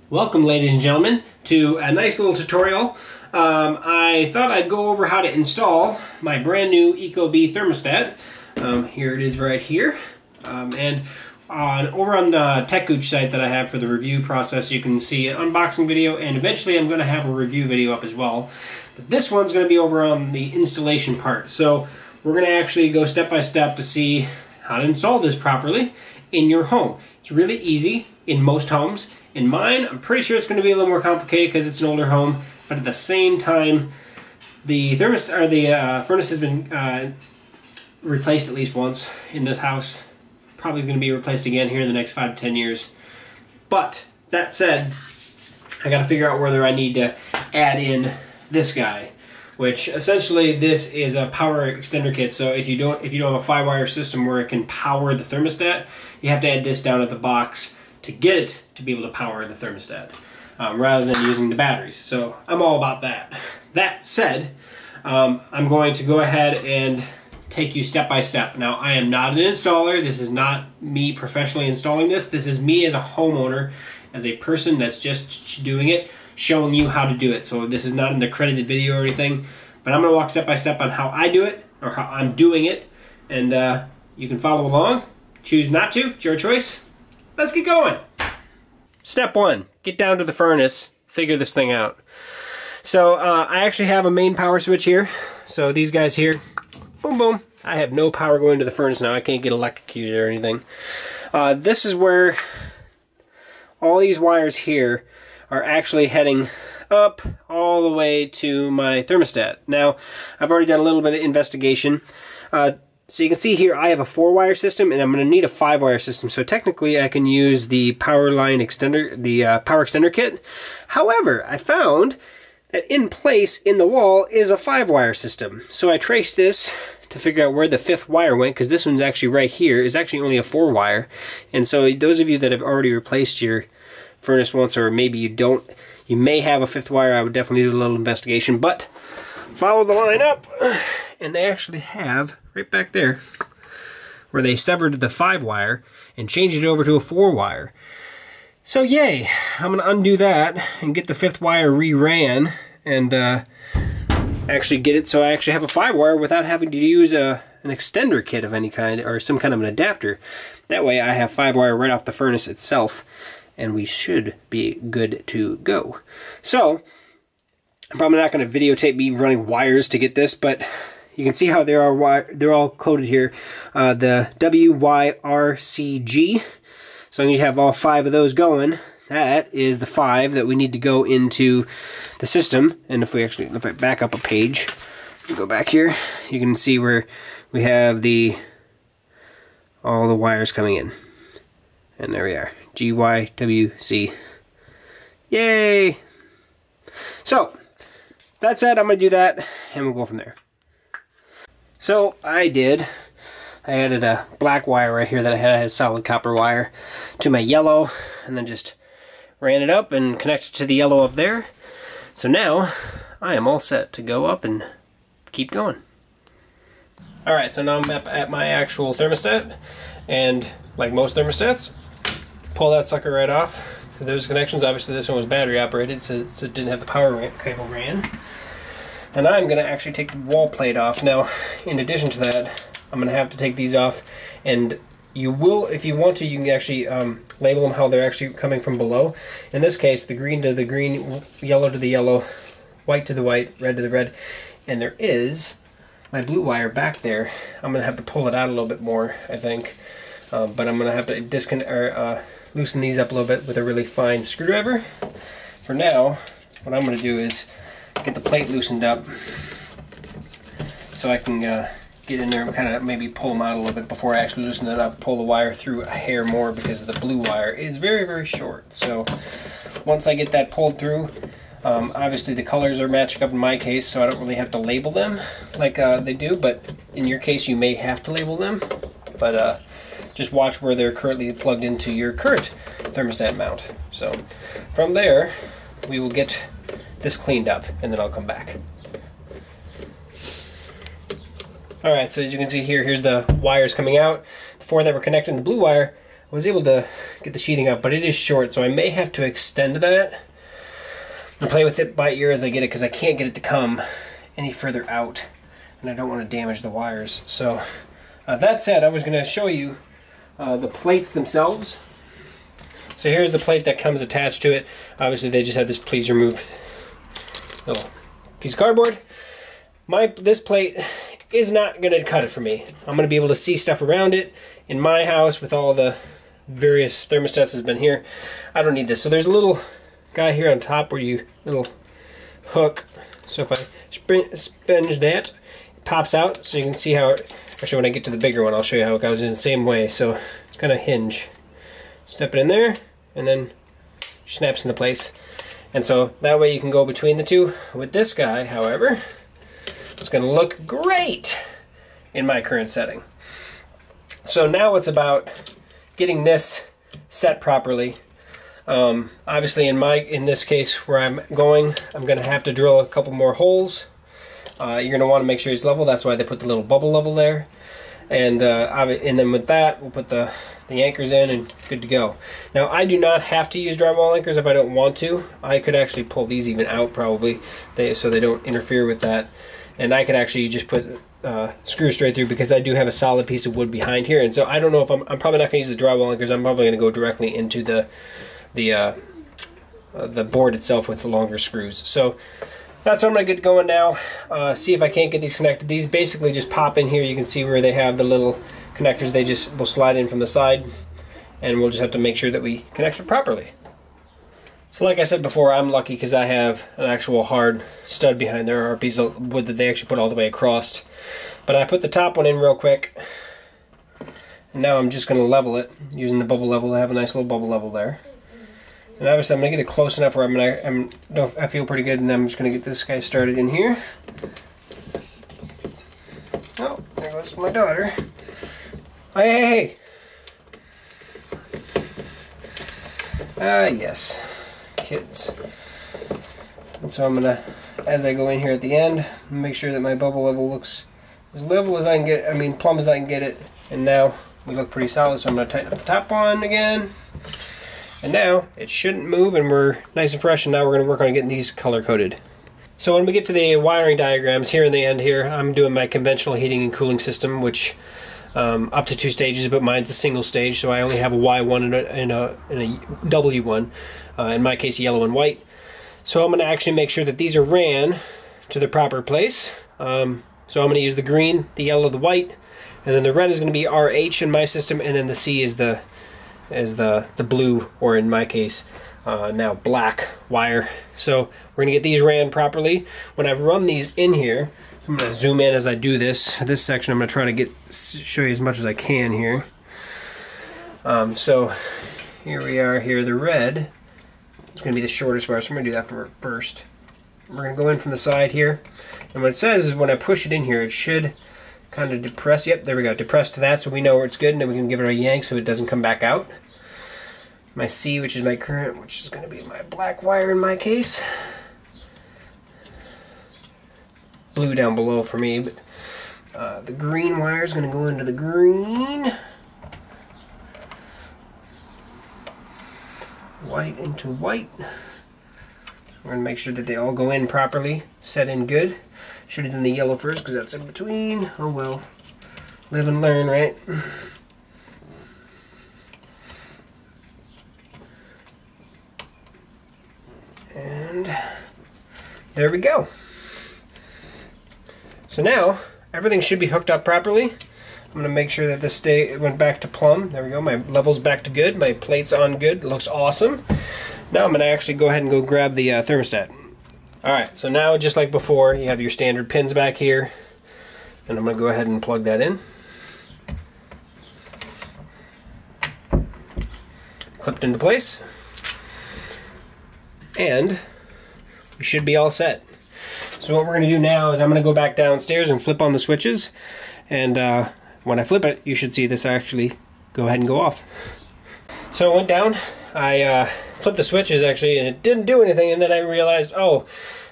Welcome, ladies and gentlemen, to a nice little tutorial. I thought I'd go over how to install my brand new ecobee thermostat. Here it is right here. Over on the TechGooch site that I have for the review process, you can see an unboxing video, and eventually I'm going to have a review video up as well. But this one's going to be over on the installation part. So we're going to actually go step by step to see how to install this properly in your home. It's really easy in most homes. In mine, I'm pretty sure it's going to be a little more complicated because it's an older home, but at the same time, the furnace has been replaced at least once in this house. Probably going to be replaced again here in the next 5 to 10 years. But that said, I got to figure out whether I need to add in this guy, which essentially this is a power extender kit. So if you don't have a 5-wire system where it can power the thermostat, you have to add this down at the box to get it to be able to power the thermostat, rather than using the batteries. So I'm all about that. That said, I'm going to go ahead and take you step by step. Now, I am not an installer. This is not me professionally installing this. This is me as a homeowner, as a person that's just doing it, showing you how to do it. So this is not an accredited video or anything, but I'm going to walk step by step on how I do it, or how I'm doing it, and you can follow along. Choose not to, it's your choice. Let's get going. Step 1, get down to the furnace, figure this thing out. So I actually have a main power switch here. So these guys here, boom, boom. I have no power going to the furnace now. I can't get electrocuted or anything. This is where all these wires here are actually heading up all the way to my thermostat. Now, I've already done a little bit of investigation. So you can see here I have a 4-wire system, and I'm going to need a 5-wire system. So technically I can use the power line extender, the power extender kit. However, I found that in place in the wall is a 5-wire system. So I traced this to figure out where the 5th wire went, because this one's actually right here. Is actually only a 4-wire. And so those of you that have already replaced your furnace once, or maybe you don't, you may have a 5th wire, I would definitely do a little investigation. But follow the line up, and they actually have right back there where they severed the 5-wire and changed it over to a 4-wire. So yay, I'm going to undo that and get the 5th wire re-ran and actually get it so I actually have a 5-wire without having to use an extender kit of any kind, or some kind of an adapter. That way I have 5-wire right off the furnace itself, and we should be good to go. So I'm probably not going to videotape me running wires to get this, but you can see how they're all coded here. The WYRCG. So I'm going to have all 5 of those going. That is the 5 that we need to go into the system. And if I back up a page, go back here, you can see where we have all the wires coming in. And there we are. GYWC. Yay! So that said, I'm going to do that, and we'll go from there. So I added a black wire right here that I had a solid copper wire to my yellow, and then just ran it up and connected to the yellow up there. So now I am all set to go up and keep going. Alright, so now I'm at my actual thermostat, and like most thermostats, pull that sucker right off. Those connections, obviously this one was battery operated, so it didn't have the power cable ran. And I'm going to actually take the wall plate off. Now, in addition to that, I'm going to have to take these off, and you will, if you want to, you can actually label them how they're actually coming from below. In this case, the green to the green, yellow to the yellow, white to the white, red to the red, and there is my blue wire back there. I'm going to have to pull it out a little bit more, I think, but I'm going to have to loosen these up a little bit with a really fine screwdriver. For now, what I'm going to do is get the plate loosened up so I can get in there and kind of maybe pull them out a little bit before I actually loosen it up, pull the wire through a hair more, because the blue wire is very, very short. So once I get that pulled through, obviously the colors are matching up in my case, so I don't really have to label them like they do, but in your case you may have to label them. But just watch where they're currently plugged into your current thermostat mount. So from there, we will get this cleaned up, and then I'll come back. Alright, so as you can see here, here's the wires coming out. The 4 that were connected in the blue wire was able to get the sheathing up, but it is short, so I may have to extend that and play with it by ear as I get it, because I can't get it to come any further out, and I don't want to damage the wires. So that said, I was going to show you the plates themselves. So here's the plate that comes attached to it. Obviously they just have this please remove little piece of cardboard. This plate is not going to cut it for me. I'm going to be able to see stuff around it in my house with all the various thermostats that's been here. I don't need this. So there's a little guy here on top where you, little hook. So if I spinge that, it pops out, so you can see how it, actually when I get to the bigger one, I'll show you how it goes in the same way. So it's kind of hinge. Step it in there, and then snaps into place. And so that way you can go between the two. With this guy, however, it's going to look great in my current setting. So now it's about getting this set properly. Obviously in this case where I'm going to have to drill a couple more holes. You're going to want to make sure it's level. That's why they put the little bubble level there. And then with that, we'll put the anchors in and good to go. Now I do not have to use drywall anchors if I don't want to. I could actually pull these even out probably, so they don't interfere with that. And I could actually just put screws straight through, because I do have a solid piece of wood behind here. And so I don't know if I'm probably not going to use the drywall anchors. I'm probably going to go directly into the board itself with the longer screws. So that's what I'm going to get going now. See if I can't get these connected. These basically just pop in here. You can see where they have the little connectors. They just will slide in from the side, and we'll just have to make sure that we connect it properly. So like I said before, I'm lucky because I have an actual hard stud behind there, or a piece of wood that they actually put all the way across. But I put the top one in real quick, and now I'm just going to level it using the bubble level. I have a nice little bubble level there. And obviously I'm going to get it close enough where I feel pretty good, and I'm just going to get this guy started in here. Oh, there goes my daughter. Hey! Yes. Kids. And so I'm going to, as I go in here at the end, make sure that my bubble level looks as level as I can get, plumb as I can get it. And now we look pretty solid, so I'm going to tighten up the top one again. And now it shouldn't move, and we're nice and fresh, and now we're going to work on getting these color coded. So when we get to the wiring diagrams here in the end here, I'm doing my conventional heating and cooling system, which up to 2 stages, but mine's a single stage, so I only have a Y1 and a W1, in my case yellow and white. So I'm going to actually make sure that these are ran to the proper place. So I'm going to use the green, the yellow, the white, and then the red is going to be RH in my system, and then the C is the blue, or in my case now black wire. So we're going to get these ran properly. When I've run these in here, I'm going to zoom in as I do this section. I'm going to try to show you as much as I can here. So here we are here. The red is going to be the shortest wire, so I'm going to do that first. We're going to go in from the side here, and what it says is when I push it in here, it should kind of depress. Yep, there we go. Depress to that, so we know where it's good, and then we can give it a yank so it doesn't come back out. My C, which is my current, which is going to be my black wire in my case. Blue down below for me, but the green wire is going to go into the green. White into white. We're going to make sure that they all go in properly, set in good. Should have done the yellow first because that's in between. Oh well. Live and learn, right? And there we go. So now everything should be hooked up properly. I'm going to make sure that this went back to plumb. There we go. My level's back to good. My plate's on good. It looks awesome. Now I'm going to actually go ahead and go grab the thermostat. Alright, so now just like before, you have your standard pins back here. And I'm going to go ahead and plug that in. Clipped into place. And we should be all set. So what we're going to do now is I'm going to go back downstairs and flip on the switches. And when I flip it, you should see this actually go ahead and go off. So I went down, I flipped the switches actually, and it didn't do anything, and then I realized, oh,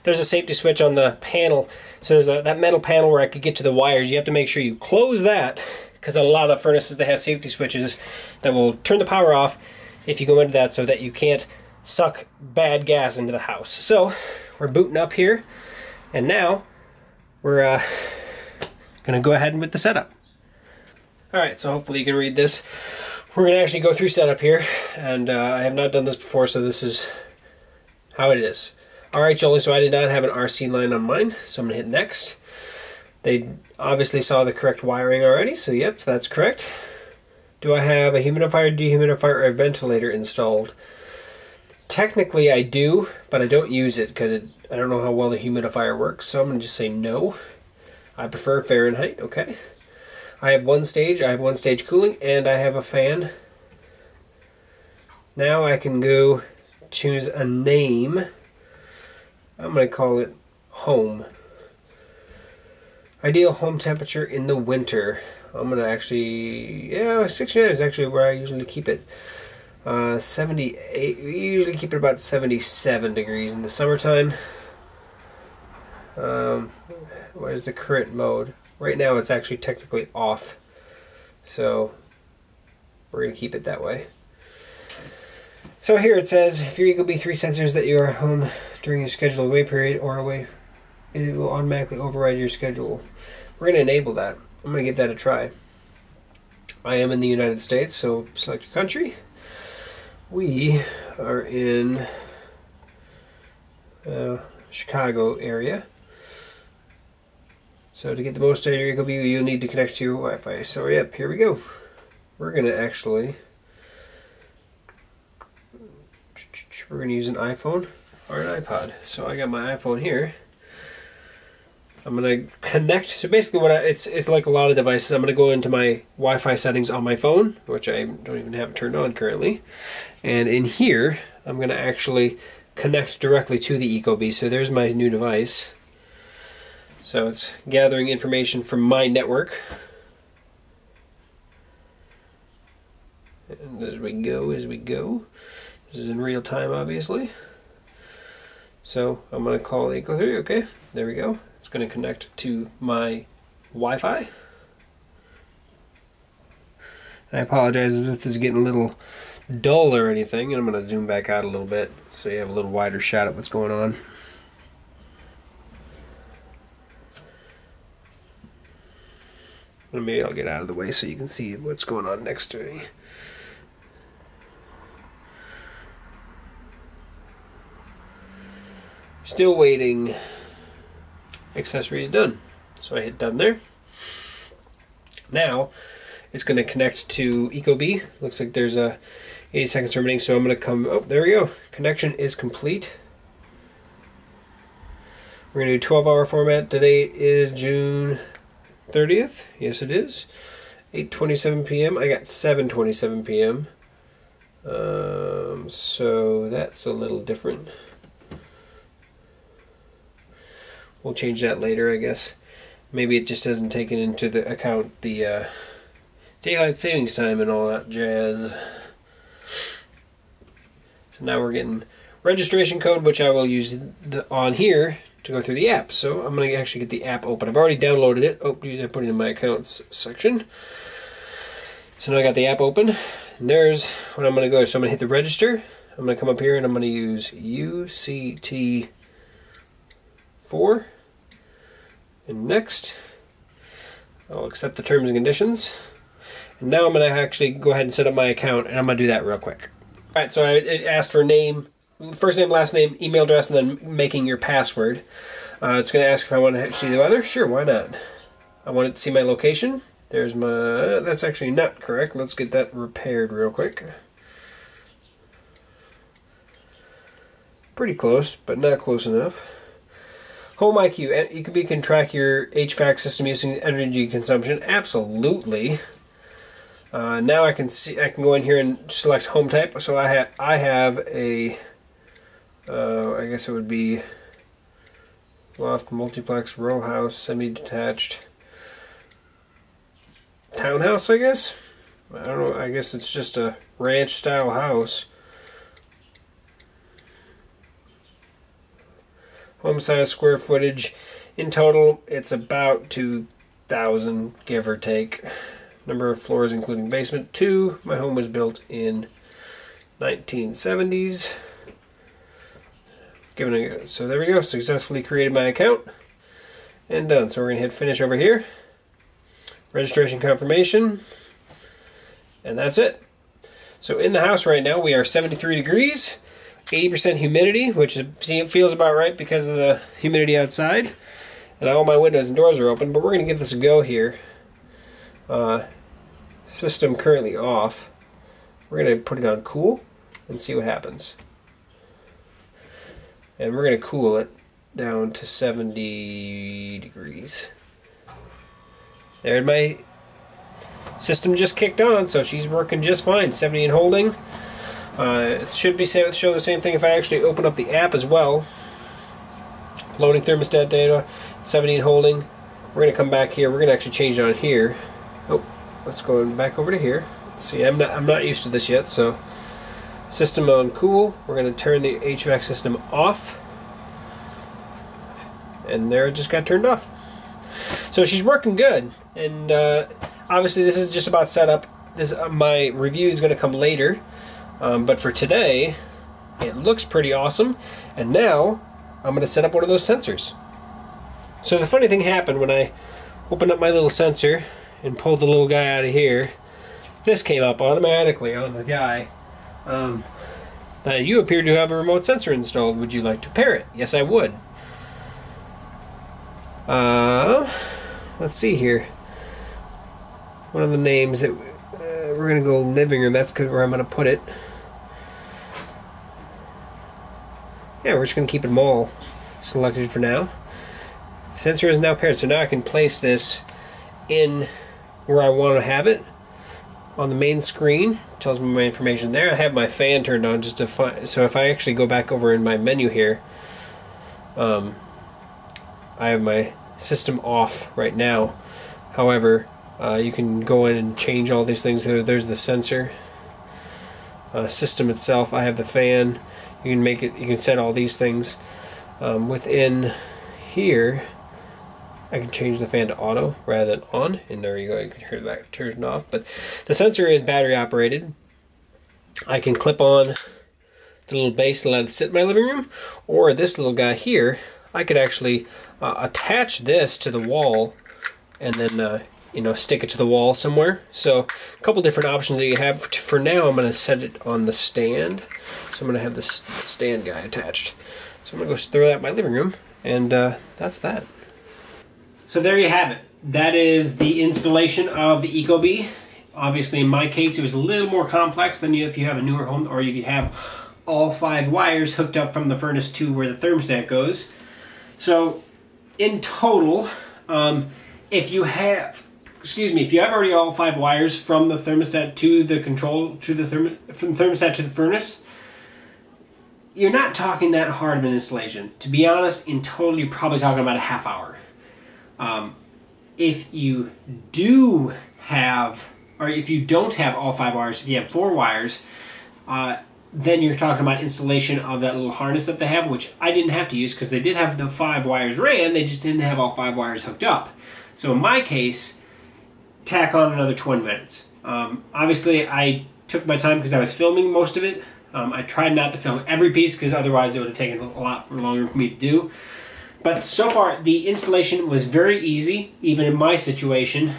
there's a safety switch on the panel. So there's that metal panel where I could get to the wires. You have to make sure you close that because a lot of furnaces, they have safety switches that will turn the power off if you go into that, so that you can't suck bad gas into the house. So we're booting up here, and now we're gonna go ahead with the setup. Alright, so hopefully you can read this. We're gonna actually go through setup here, and I have not done this before, so this is how it is. Alright, Jolie, so I did not have an RC line on mine, so I'm gonna hit next. They obviously saw the correct wiring already, so yep, that's correct. Do I have a humidifier, dehumidifier, or a ventilator installed? Technically I do, but I don't use it because I don't know how well the humidifier works, so I'm going to just say no. I prefer Fahrenheit, okay. I have one stage cooling, and I have a fan. Now I can go choose a name. I'm going to call it home. Ideal home temperature in the winter. I'm going to actually, yeah, 69 is actually where I usually keep it. 78, we usually keep it about 77 degrees in the summertime. What is the current mode? Right now it's actually technically off. So we're going to keep it that way. So here it says, if your ecobee 3 sensors that you are home during your scheduled away period or away, it will automatically override your schedule. We're going to enable that. I'm going to give that a try. I am in the United States, so select your country. We are in Chicago area. So to get the most out of your ecobee, you'll need to connect to your Wi-Fi. So yep, here we go. We're going to actually, we're going to use an iPhone or an iPod. So I got my iPhone here. I'm going to connect, so basically what it's like a lot of devices. I'm going to go into my Wi-Fi settings on my phone, which I don't even have it turned on currently. And in here, I'm going to actually connect directly to the ecobee. So there's my new device. So it's gathering information from my network. And as we go, this is in real time, obviously. So I'm going to call the Eco3, okay, there we go. It's going to connect to my Wi-Fi. I apologize if this is getting a little dull or anything, and I'm going to zoom back out a little bit so you have a little wider shot at what's going on. And maybe I'll get out of the way so you can see what's going on next to me. Still waiting. Accessories done. So I hit done there. Now it's going to connect to ecobee. Looks like there's a 80 seconds remaining, so I'm going to come, oh, there we go. Connection is complete. We're going to do 12-hour format. Today is June 30th. Yes, it is. 8:27 p.m. I got 7:27 p.m. So that's a little different. We'll change that later, I guess. Maybe it just hasn't taken into the account the daylight savings time and all that jazz. So now we're getting registration code, which I will use on here to go through the app. So I'm going to actually get the app open. I've already downloaded it. Oh, geez, I put it in my accounts section. So now I got the app open. And there's what I'm going to go. So I'm going to hit the register. I'm going to come up here and I'm going to use UCT4. And next, I'll accept the terms and conditions. And now I'm going to actually go ahead and set up my account, and I'm going to do that real quick. Alright, so it asked for name, first name, last name, email address, and then making your password. It's going to ask if I want to see the weather. Sure, why not? I want it to see my location. There's my, that's actually not correct. Let's get that repaired real quick. Pretty close, but not close enough. Home IQ, ecobee can track your HVAC system using energy consumption. Absolutely. Now I can see, I can go in here and select home type. So I have a, I guess it would be loft, multiplex, row house, semi-detached, townhouse, I guess. I don't know. I guess it's just a ranch style house. Home size, square footage, in total it's about 2,000, give or take. Number of floors including basement, 2. My home was built in 1970s. So there we go, successfully created my account and done. So we're going to hit finish over here. Registration confirmation. And that's it. So in the house right now we are 73 degrees, 80% humidity, which feels about right because of the humidity outside. And all my windows and doors are open, but we're going to give this a go here. System currently off. We're going to put it on cool and see what happens. And we're going to cool it down to 70 degrees. There, my system just kicked on, so she's working just fine. 70 and holding. It should show the same thing if I actually open up the app as well. Loading thermostat data, 70 and holding. We're going to come back here. We're going to actually change it on here. Oh, let's go back over to here. Let's see, I'm not used to this yet, so system on cool. We're going to turn the HVAC system off. And there it just got turned off. So she's working good. And obviously this is just about setup. My review is going to come later. But for today, it looks pretty awesome. And now I'm going to set up one of those sensors. So the funny thing happened when I opened up my little sensor and pulled the little guy out of here. This came up automatically on the guy. You appear to have a remote sensor installed. Would you like to pair it? Yes, I would. Let's see here. One of the names that we're going to go living room. That's where I'm going to put it. Yeah, we're just going to keep them all selected for now. Sensor is now paired, so now I can place this in where I want to have it on the main screen. It tells me my information there. I have my fan turned on just to find, so if I actually go back over in my menu here, I have my system off right now. However, you can go in and change all these things. There's the sensor system itself. I have the fan. You can make it. You can set all these things within here. I can change the fan to auto rather than on, and there you go. You can hear that turn off. But the sensor is battery operated. I can clip on the little base and let it sit in my living room, or this little guy here. I could actually attach this to the wall and then stick it to the wall somewhere. So a couple different options that you have. For now, I'm going to set it on the stand. So I'm going to have this stand guy attached. So I'm going to go throw that in my living room, and that's that. So there you have it. That is the installation of the ecobee. Obviously, in my case, it was a little more complex than if you have a newer home, or if you have all 5 wires hooked up from the furnace to where the thermostat goes. So in total, if you have already all 5 wires from the thermostat to the control, from the thermostat to the furnace, you're not talking that hard of an installation. To be honest, in total, you're probably talking about a half hour. If you do have, or if you don't have all 5 wires, if you have 4 wires, then you're talking about installation of that little harness that they have, which I didn't have to use because they did have the 5 wires ran, they just didn't have all 5 wires hooked up. So in my case, tack on another 20 minutes. Obviously, I took my time because I was filming most of it. I tried not to film every piece because otherwise it would have taken a lot longer for me to do. But so far, the installation was very easy, even in my situation.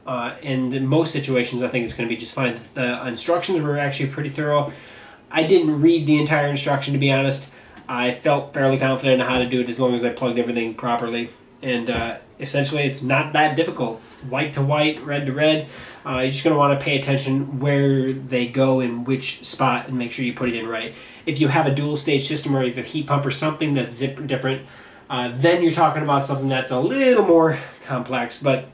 And in most situations, I think it's going to be just fine. The instructions were actually pretty thorough. I didn't read the entire instruction, to be honest. I felt fairly confident in how to do it as long as I plugged everything properly. And essentially, it's not that difficult. White to white, red to red. You're just going to want to pay attention where they go in which spot and make sure you put it in right. If you have a dual stage system or if you have a heat pump or something that's different, then you're talking about something that's a little more complex. But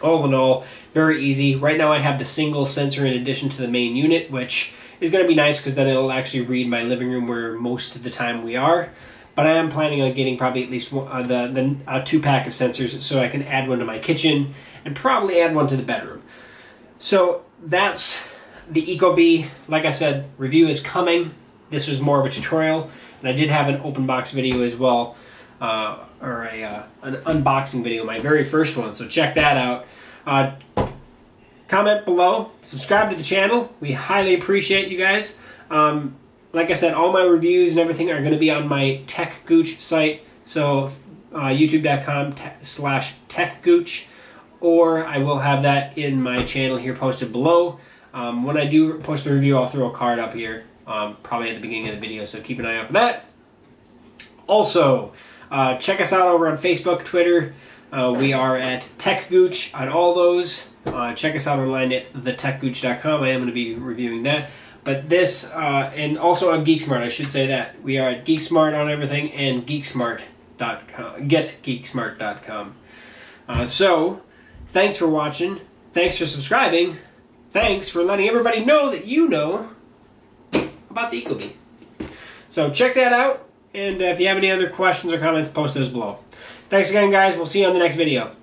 all in all, very easy. Right now I have the single sensor in addition to the main unit, which is going to be nice because then it'll actually read my living room where most of the time we are. But I am planning on getting probably at least the 2-pack of sensors so I can add one to my kitchen and probably add one to the bedroom. So that's the ecobee. Like I said, review is coming. This was more of a tutorial, and I did have an open box video as well, an unboxing video, my very first one. So check that out. comment below, subscribe to the channel. We highly appreciate you guys. Like I said, all my reviews and everything are going to be on my TechGooch site. So youtube.com/TechGooch, or I will have that in my channel here posted below. When I do post a review, I'll throw a card up here, probably at the beginning of the video, so keep an eye out for that. Also, check us out over on Facebook, Twitter. We are at TechGooch on all those. Check us out online at thetechgooch.com. I am going to be reviewing that. But this, and also on GeekSmart, I should say that. We are at GeekSmart on everything, and GeekSmart.com, getgeeksmart.com. So, thanks for watching. Thanks for subscribing. Thanks for letting everybody know that you know about the ecobee. So check that out, and if you have any other questions or comments, post those below. Thanks again, guys. We'll see you on the next video.